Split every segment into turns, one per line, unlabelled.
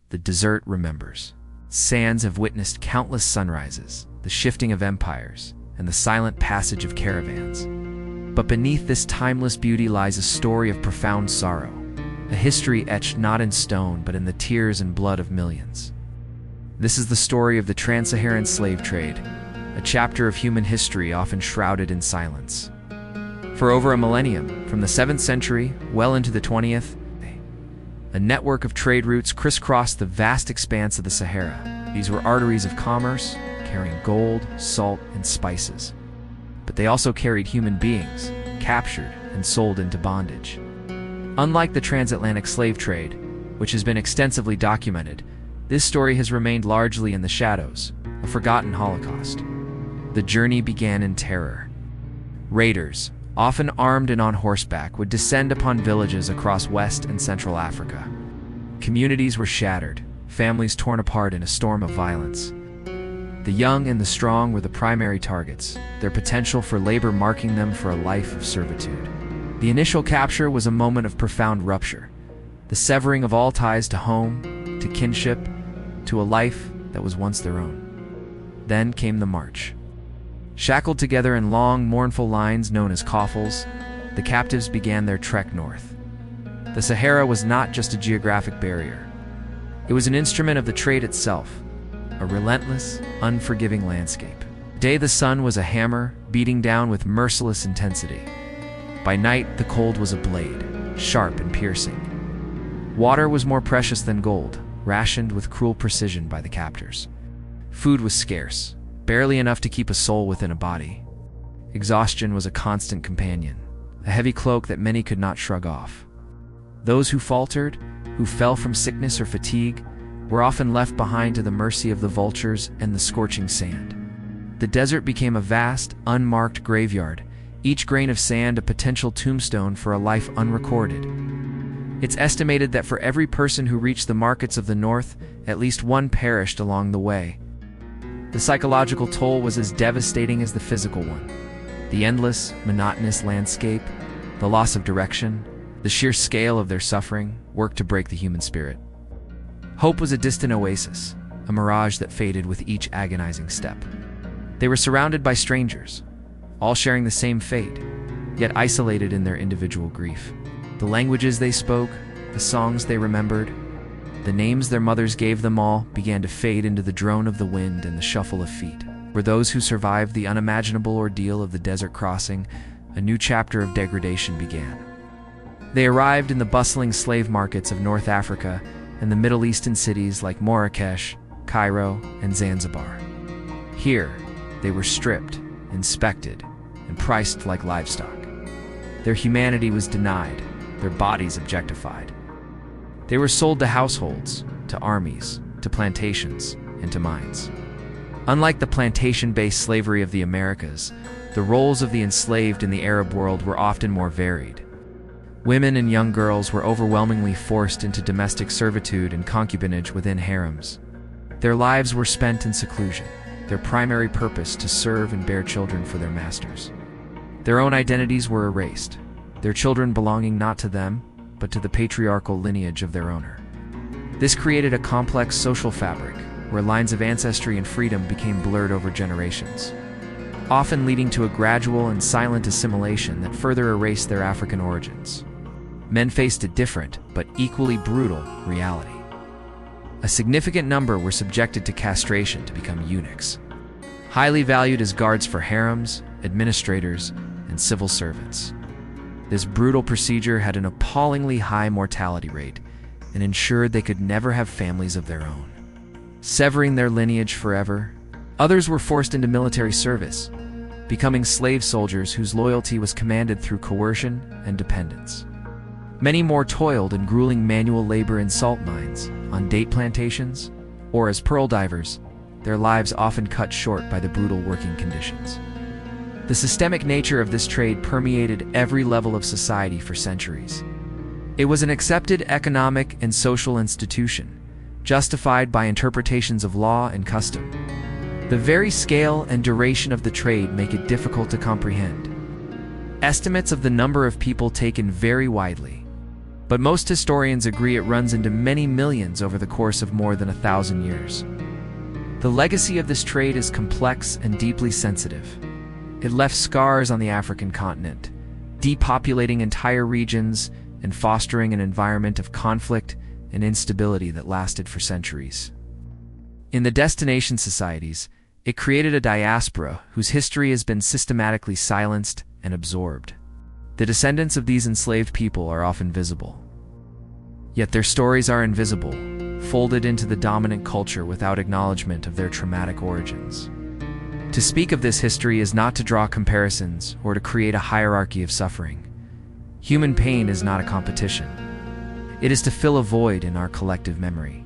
the desert remembers. Sands have witnessed countless sunrises, the shifting of empires, and the silent passage of caravans. But beneath this timeless beauty lies a story of profound sorrow, a history etched not in stone but in the tears and blood of millions. This is the story of the Trans-Saharan Slave Trade, a chapter of human history often shrouded in silence. For over a millennium, from the 7th century well into the 20th, a network of trade routes crisscrossed the vast expanse of the Sahara. These were arteries of commerce, carrying gold, salt, and spices. But they also carried human beings, captured and sold into bondage. Unlike the Transatlantic Slave Trade, which has been extensively documented, this story has remained largely in the shadows, a forgotten holocaust. The journey began in terror. Raiders, often armed and on horseback, would descend upon villages across West and Central Africa. Communities were shattered, families torn apart in a storm of violence. The young and the strong were the primary targets, their potential for labor marking them for a life of servitude. The initial capture was a moment of profound rupture, the severing of all ties to home, to kinship, to a life that was once their own. Then came the march. Shackled together in long, mournful lines known as coffles, the captives began their trek north. The Sahara was not just a geographic barrier. It was an instrument of the trade itself, a relentless, unforgiving landscape. Day the sun was a hammer, beating down with merciless intensity. By night, the cold was a blade, sharp and piercing. Water was more precious than gold, rationed with cruel precision by the captors. Food was scarce, barely enough to keep a soul within a body. Exhaustion was a constant companion, a heavy cloak that many could not shrug off. Those who faltered, who fell from sickness or fatigue, were often left behind to the mercy of the vultures and the scorching sand. The desert became a vast, unmarked graveyard, each grain of sand a potential tombstone for a life unrecorded. It's estimated that for every person who reached the markets of the north, at least one perished along the way. The psychological toll was as devastating as the physical one. The endless, monotonous landscape, the loss of direction, the sheer scale of their suffering worked to break the human spirit. Hope was a distant oasis, a mirage that faded with each agonizing step. They were surrounded by strangers, all sharing the same fate, yet isolated in their individual grief. The languages they spoke, the songs they remembered, the names their mothers gave them all began to fade into the drone of the wind and the shuffle of feet. For those who survived the unimaginable ordeal of the desert crossing, a new chapter of degradation began. They arrived in the bustling slave markets of North Africa and the Middle Eastern cities like Marrakesh, Cairo, and Zanzibar. Here, they were stripped, inspected, and priced like livestock. Their humanity was denied, their bodies objectified. They were sold to households, to armies, to plantations, and to mines. Unlike the plantation-based slavery of the Americas, the roles of the enslaved in the Arab world were often more varied. Women and young girls were overwhelmingly forced into domestic servitude and concubinage within harems. Their lives were spent in seclusion, their primary purpose to serve and bear children for their masters. Their own identities were erased, their children belonging not to them, but to the patriarchal lineage of their owner. This created a complex social fabric, where lines of ancestry and freedom became blurred over generations, often leading to a gradual and silent assimilation that further erased their African origins. Men faced a different, but equally brutal, reality. A significant number were subjected to castration to become eunuchs, highly valued as guards for harems, administrators, and civil servants. This brutal procedure had an appallingly high mortality rate and ensured they could never have families of their own, severing their lineage forever. Others were forced into military service, becoming slave soldiers whose loyalty was commanded through coercion and dependence. Many more toiled in grueling manual labor in salt mines, on date plantations, or as pearl divers, their lives often cut short by the brutal working conditions. The systemic nature of this trade permeated every level of society for centuries. It was an accepted economic and social institution, justified by interpretations of law and custom. The very scale and duration of the trade make it difficult to comprehend. Estimates of the number of people taken vary widely. but most historians agree it runs into many millions over the course of more than 1,000 years. The legacy of this trade is complex and deeply sensitive. It left scars on the African continent, depopulating entire regions and fostering an environment of conflict and instability that lasted for centuries. In the destination societies, it created a diaspora whose history has been systematically silenced and absorbed. The descendants of these enslaved people are often visible. Yet their stories are invisible, folded into the dominant culture without acknowledgement of their traumatic origins. To speak of this history is not to draw comparisons or to create a hierarchy of suffering. Human pain is not a competition. It is to fill a void in our collective memory.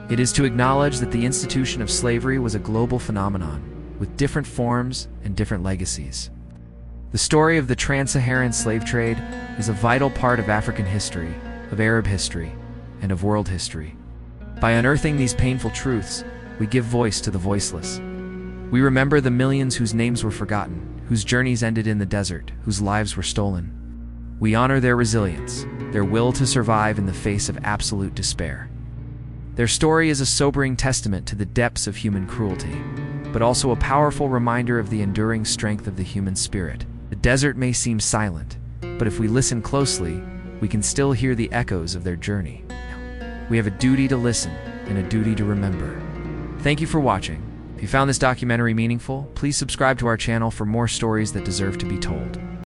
It is to acknowledge that the institution of slavery was a global phenomenon, with different forms and different legacies. The story of the Trans-Saharan slave trade is a vital part of African history, of Arab history, and of world history. By unearthing these painful truths, we give voice to the voiceless. We remember the millions whose names were forgotten, whose journeys ended in the desert, whose lives were stolen. We honor their resilience, their will to survive in the face of absolute despair. Their story is a sobering testament to the depths of human cruelty, but also a powerful reminder of the enduring strength of the human spirit. The desert may seem silent, but if we listen closely, we can still hear the echoes of their journey. We have a duty to listen and a duty to remember. Thank you for watching. If you found this documentary meaningful, please subscribe to our channel for more stories that deserve to be told.